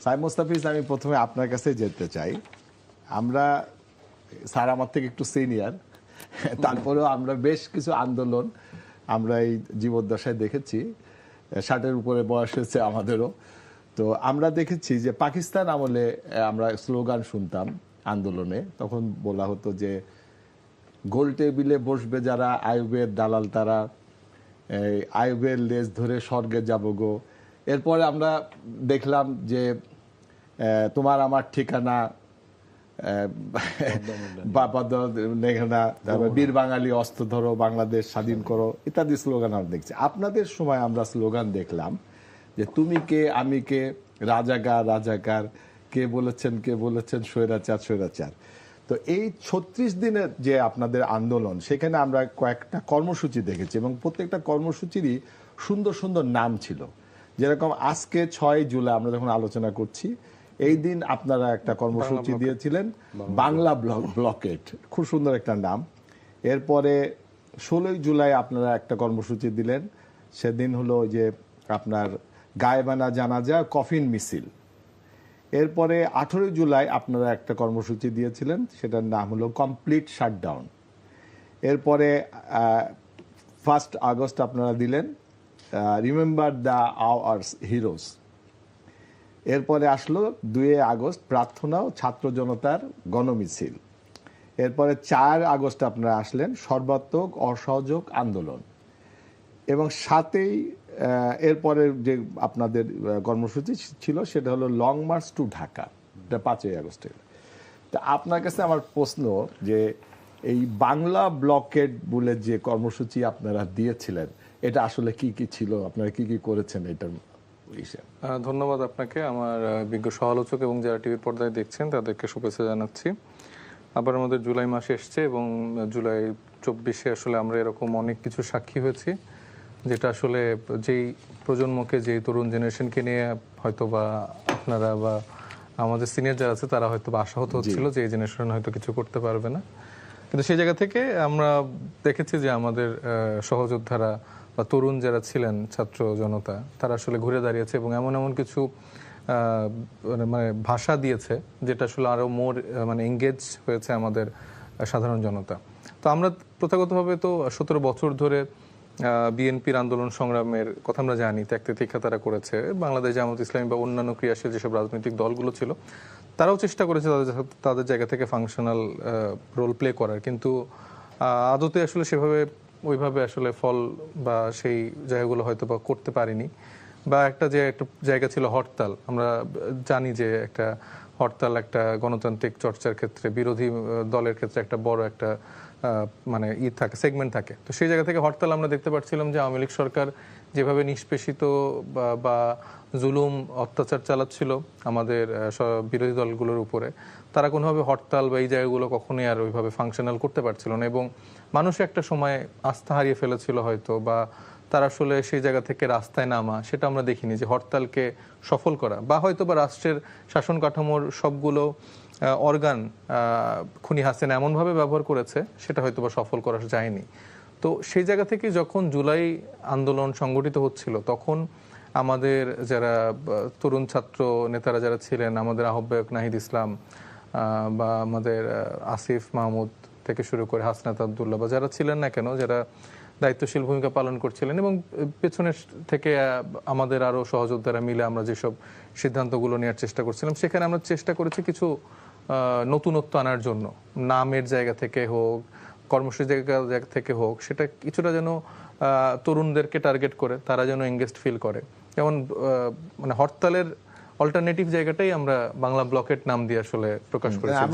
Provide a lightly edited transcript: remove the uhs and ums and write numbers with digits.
সাইদ মোস্তাফিজ, আমি প্রথমে আপনার কাছে যেতে চাই। আমরা, স্যার আমার থেকে একটু সিনিয়র, তারপরেও আমরা বেশ কিছু আন্দোলন আমরা এই জীবদ্দশায় দেখেছি। 60-এর উপরে বয়স হয়েছে আমাদেরও। তো আমরা দেখেছি যে পাকিস্তান আমলে আমরা স্লোগান শুনতাম আন্দোলনে, তখন বলা হতো যে গোল টেবিলে বসবে যারা, আইয়ুবের দালাল তারা, আইয়ুবের লেজ ধরে স্বর্গে যাব গো। এরপরে আমরা দেখলাম যে তোমার আমার ঠিকানা, বীর বাঙালি অস্ত্র ধরো, বাংলাদেশ স্বাধীন করো, ইত্যাদি স্লোগান আমরা দেখছি। আপনাদের সময় আমরা স্লোগান দেখলাম যে তুমি কে, আমি কে, রাজাকার রাজাকার, কে বলেছেন স্বৈরাচার স্বৈরাচার। তো এই 36 দিনের যে আপনাদের আন্দোলন, সেখানে আমরা কয়েকটা কর্মসূচি দেখেছি এবং প্রত্যেকটা কর্মসূচিরই সুন্দর সুন্দর নাম ছিল। যেরকম আজকে 6 জুলাই আমরা যখন আলোচনা করছি, এই দিন আপনারা একটা কর্মসূচি দিয়েছিলেন বাংলা ব্লকেট, খুব সুন্দর একটা নাম। এরপরে 16 জুলাই আপনারা একটা কর্মসূচি দিলেন, সেদিন হলো যে আপনার গায়েবানা জানাজা কফিন মিছিল। এরপরে 18 জুলাই আপনারা একটা কর্মসূচি দিয়েছিলেন, সেটার নাম হলো কমপ্লিট শাটডাউন। এরপরে 1 আগস্ট আপনারা দিলেন রিমেম্বার দ্য আওয়ার্স হিরোজ। এরপরে আসলো 2 আগস্ট প্রার্থনা ও ছাত্র জনতার গণমিছিল। এরপরে 4 আগস্ট আপনারা আসলেন সর্বাত্মক অসহযোগ আন্দোলন। এবং 7 এরপরে যে আপনাদের কর্মসূচি ছিল সেটা হলো লং মার্চ টু ঢাকা, এটা 5 আগস্টে। তা আপনার কাছে আমার প্রশ্ন যে এই বাংলা ব্লকেট বলে যে কর্মসূচি আপনারা দিয়েছিলেন, এটা আসলে কি কি ছিল, আপনারা কি কি করেছেন এটার বিষয়ে? ধন্যবাদ আপনাকে, আমার বিজ্ঞ সমালোচক এবং যারা টিভির পর্দায় দেখছেন তাদেরকে শুভেচ্ছা জানাচ্ছি। আবার আমাদের জুলাই মাস এসছে এবং জুলাই 24-এ আসলে আমরা এরকম অনেক কিছু সাক্ষী হয়েছি, যেটা আসলে যেই প্রজন্মকে, যেই তরুণ জেনারেশনকে নিয়ে হয়তো বা আপনারা বা আমাদের সিনিয়র যারা আছে তারা হয়তো বা আশাহত হচ্ছিল যে এই জেনারেশন হয়তো কিছু করতে পারবে না। কিন্তু সেই জায়গা থেকে আমরা দেখেছি যে আমাদের সহযোদ্ধারা বা তরুণ যারা ছিলেন, ছাত্র জনতা, তারা আসলে ঘুরে দাঁড়িয়েছে এবং এমন এমন কিছু মানে ভাষা দিয়েছে যেটা আসলে আরো মোর মানে এঙ্গেজ হয়েছে আমাদের সাধারণ জনতা। তো আমরা প্রথাগতভাবে তো 17 বছর ধরে বিএনপির আন্দোলন সংগ্রামের কথা আমরা জানি, ত্যাগ তিতিক্ষা তারা করেছে। বাংলাদেশ জামাত ইসলামী বা অন্যান্য ক্রিয়াশীল যেসব রাজনৈতিক দলগুলো ছিল তারাও চেষ্টা করেছে তাদের জায়গা থেকে ফাংশনাল রোল প্লে করার, কিন্তু আদতে আসলে সেভাবে ওইভাবে আসলে ফল বা সেই জায়গাগুলো হয়তো বা করতে পারিনি। বা একটা জায়গা ছিল হরতাল, আমরা জানি যে একটা হরতাল একটা গণতান্ত্রিক চর্চার ক্ষেত্রে বিরোধী দলের ক্ষেত্রে একটা বড় একটা মানে থাকে, সেগমেন্ট থাকে। তো সেই জায়গা থেকে হরতাল আমরা দেখতে পাচ্ছিলাম যে আওয়ামী লীগ সরকার যেভাবে নিষ্পেষিত বা জুলুম অত্যাচার চালাচ্ছিল আমাদের বিরোধী দলগুলোর উপরে, তারা কোনোভাবে হরতাল বা এই জায়গাগুলো কখনোই আর ওইভাবে ফাংশনাল করতে পারছিল না এবং মানুষ একটা সময় আস্থা হারিয়ে ফেলেছিল হয়তো, বা তারা আসলে সেই জায়গা থেকে রাস্তায় নামা, সেটা আমরা দেখিনি যে হরতালকে সফল করা, বা হয়তো বা রাষ্ট্রের শাসন কাঠামোর সবগুলো অর্গান খুনি হাসিনা এমনভাবে ব্যবহার করেছে সেটা হয়তো বা সফল করা যায়নি। তো সেই জায়গা থেকে যখন জুলাই আন্দোলন সংগঠিত হচ্ছিল, তখন আমাদের যারা তরুণ ছাত্র নেতারা যারা ছিলেন, আমাদের আহ্বায়ক নাহিদ ইসলাম বা আমাদের আসিফ মাহমুদ থেকে শুরু করে হাসনাত আব্দুল্লাহ বা যারা ছিলেন না কেন, যারা দায়িত্বশীল ভূমিকা পালন করছিলেন, এবং পেছনের থেকে আমাদের আরো সহযোদ্ধারা মিলে আমরা যেসব সিদ্ধান্তগুলো নেওয়ার চেষ্টা করছিলাম, সেখানে আমরা চেষ্টা করেছি কিছু নতুনত্ব আনার জন্য। নামের জায়গা থেকে হোক, কর্মসূচির জায়গা থেকে হোক, সেটা কিছুটা যেন তরুণদেরকে টার্গেট করে তারা যেন এঙ্গেজড ফিল করে। যেমন মানে হরতালের অল্টারনেটিভ জায়গাটাই আমরা বাংলা ব্লকেট নাম দিয়ে আসলে প্রকাশ করেছি।